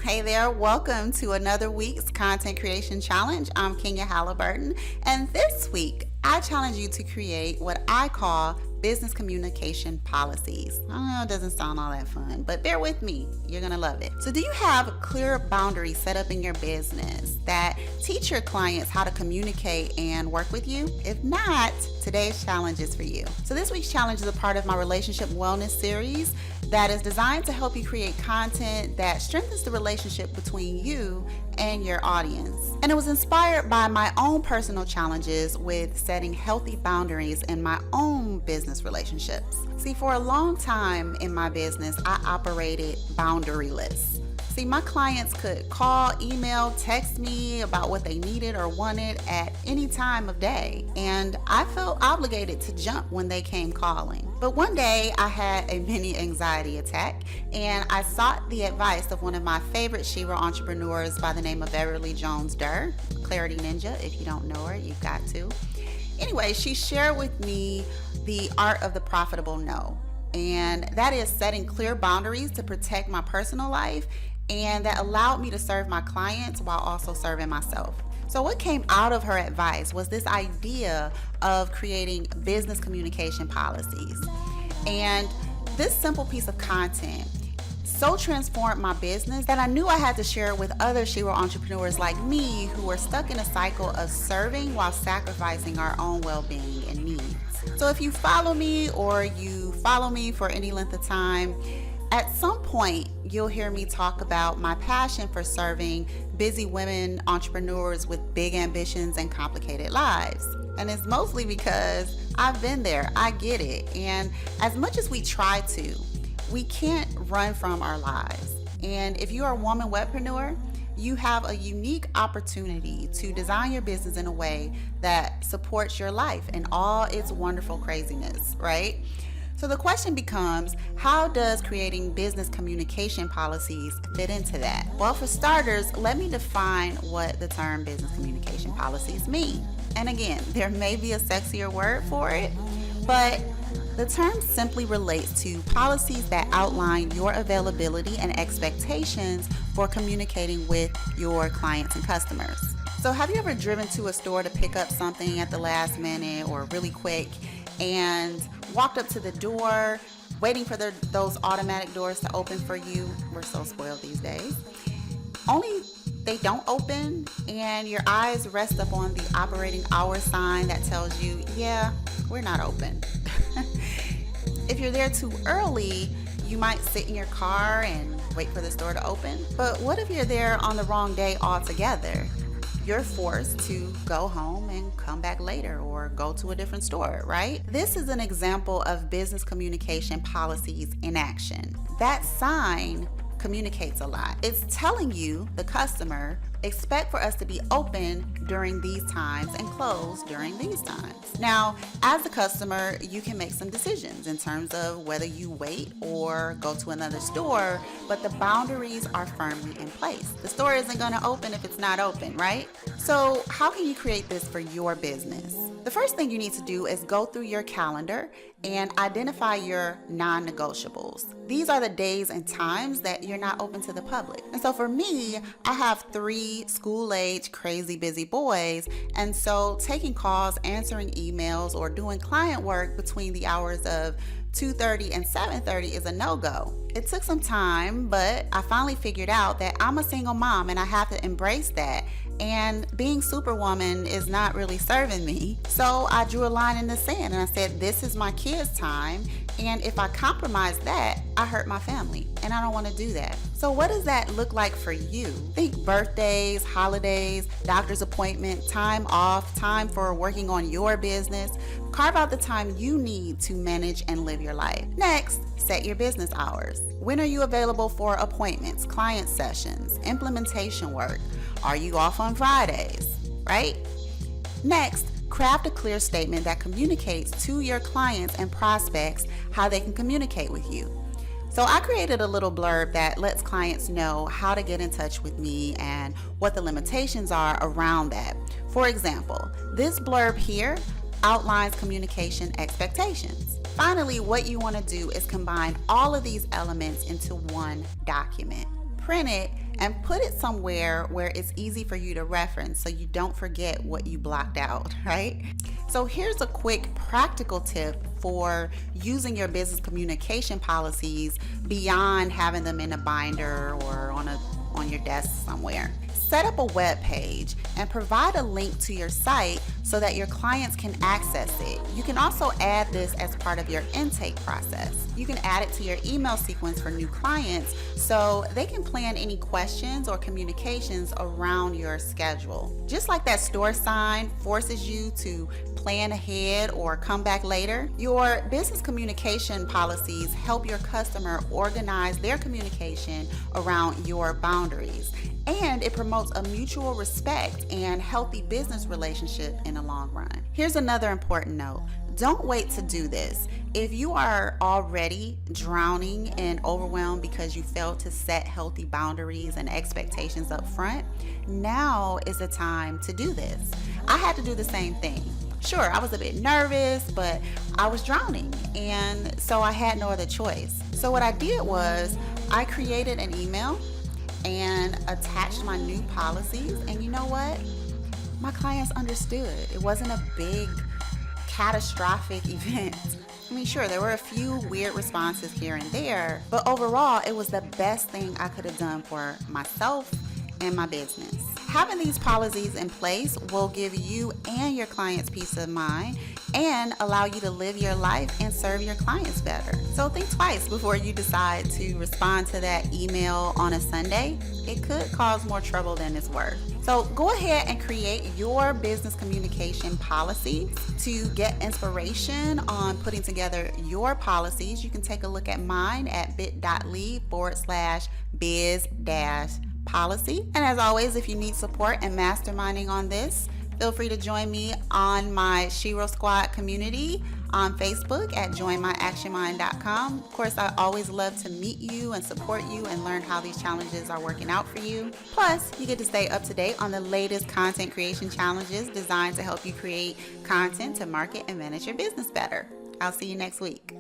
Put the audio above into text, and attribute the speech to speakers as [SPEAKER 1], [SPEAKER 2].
[SPEAKER 1] Hey there, welcome to another week's Content Creation Challenge. I'm Kenya Halliburton, and this week I challenge you to create what I call business communication policies. I know it doesn't sound all that fun, but bear with me, you're gonna love it. So do you have clear boundaries set up in your business that teach your clients how to communicate and work with you? If not, today's challenge is for you. So this week's challenge is a part of my relationship wellness series that is designed to help you create content that strengthens the relationship between you and your audience. And it was inspired by my own personal challenges with setting healthy boundaries in my own business relationships. See, for a long time in my business, I operated boundaryless. See, my clients could call, email, text me about what they needed or wanted at any time of day. And I felt obligated to jump when they came calling. But one day I had a mini anxiety attack and I sought the advice of one of my favorite Shira entrepreneurs by the name of Beverly Jones Durr, Clarity Ninja. If you don't know her, you've got to. Anyway, she shared with me the art of the profitable no. And that is setting clear boundaries to protect my personal life, and that allowed me to serve my clients while also serving myself. So what came out of her advice was this idea of creating business communication policies. And this simple piece of content so transformed my business that I knew I had to share it with other Shira entrepreneurs like me who are stuck in a cycle of serving while sacrificing our own well-being and needs. So if you follow me or you follow me for any length of time, at some point, you'll hear me talk about my passion for serving busy women entrepreneurs with big ambitions and complicated lives. And it's mostly because I've been there, I get it. And as much as we try to, we can't run from our lives. And if you are a woman webpreneur, you have a unique opportunity to design your business in a way that supports your life and all its wonderful craziness, right? So the question becomes, how does creating business communication policies fit into that? Well, for starters, let me define what the term business communication policies mean. And again, there may be a sexier word for it, but the term simply relates to policies that outline your availability and expectations for communicating with your clients and customers. So have you ever driven to a store to pick up something at the last minute or really quick and walked up to the door waiting for those automatic doors to open for you? We're so spoiled these days. Only they don't open and your eyes rest up on the operating hour sign that tells you, yeah, we're not open. If you're there too early, you might sit in your car and wait for the store to open. But what if you're there on the wrong day altogether? You're forced to go home and come back later or go to a different store, right? This is an example of business communication policies in action. That sign communicates a lot. It's telling you, the customer, expect for us to be open during these times and close during these times. Now, as a customer, you can make some decisions in terms of whether you wait or go to another store, but the boundaries are firmly in place. The store isn't going to open if it's not open, right? So how can you create this for your business? The first thing you need to do is go through your calendar and identify your non-negotiables. These are the days and times that you're not open to the public. And so for me, I have 3 school-age crazy busy boys, and so taking calls, answering emails, or doing client work between the hours of 2:30 and 7:30 is a no-go. It took some time, but I finally figured out that I'm a single mom and I have to embrace that. And being superwoman is not really serving me. So I drew a line in the sand and I said, this is my kids' time. And if I compromise that, I hurt my family. And I don't want to do that. So what does that look like for you? Think birthdays, holidays, doctor's appointment, time off, time for working on your business. Carve out the time you need to manage and live your life. Next, set your business hours. When are you available for appointments, client sessions, implementation work? Are you off on Fridays, right? Next, craft a clear statement that communicates to your clients and prospects how they can communicate with you. So I created a little blurb that lets clients know how to get in touch with me and what the limitations are around that. For example, this blurb here outlines communication expectations. Finally, what you want to do is combine all of these elements into one document. print it and put it somewhere where it's easy for you to reference so you don't forget what you blocked out, right? So here's a quick practical tip for using your business communication policies beyond having them in a binder or on your desk somewhere. Set up a web page and provide a link to your site so that your clients can access it. You can also add this as part of your intake process. You can add it to your email sequence for new clients so they can plan any questions or communications around your schedule. Just like that store sign forces you to plan ahead or come back later, your business communication policies help your customer organize their communication around your boundaries. And it promotes a mutual respect and healthy business relationship in the long run. Here's another important note. Don't wait to do this. If you are already drowning and overwhelmed because you failed to set healthy boundaries and expectations up front, now is the time to do this. I had to do the same thing. Sure, I was a bit nervous, but I was drowning, and so I had no other choice. So what I did was I created an email and attached my new policies, and you know what? My clients understood. It wasn't a big catastrophic event. I mean, sure, there were a few weird responses here and there, but overall, it was the best thing I could have done for myself and my business. Having these policies in place will give you and your clients peace of mind and allow you to live your life and serve your clients better. So think twice before you decide to respond to that email on a Sunday. It could cause more trouble than it's worth. So go ahead and create your business communication policies. To get inspiration on putting together your policies, you can take a look at mine at bit.ly/biz-policy. And as always, if you need support and masterminding on this, feel free to join me on my Shero Squad community on Facebook at joinmyactionmind.com. Of course, I always love to meet you and support you and learn how these challenges are working out for you. Plus, you get to stay up to date on the latest content creation challenges designed to help you create content to market and manage your business better. I'll see you next week.